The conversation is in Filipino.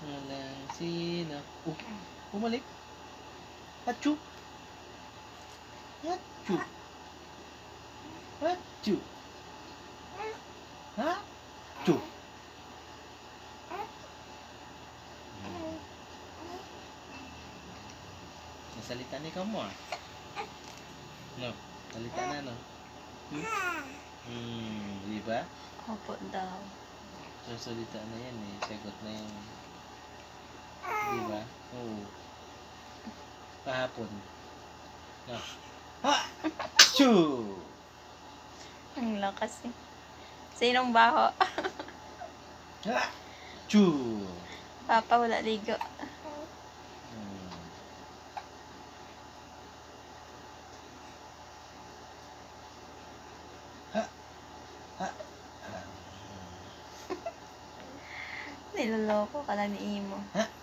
Walang sino. Bumalik. Hachu. Hachu. Hachu. Hachu. Nasalita ni kamu ah. No, salita na no. Di ba? Opo daw. Sasalita na yan eh. Sagot na yan. Di ba? Oo. Kahapon. No. Ha! Achoo! Ang lakas eh. Sinong baho? Ha! Achoo! Papa, wala ligo. Ha! Ha! Niloloko ka lang ni Imo. Ha!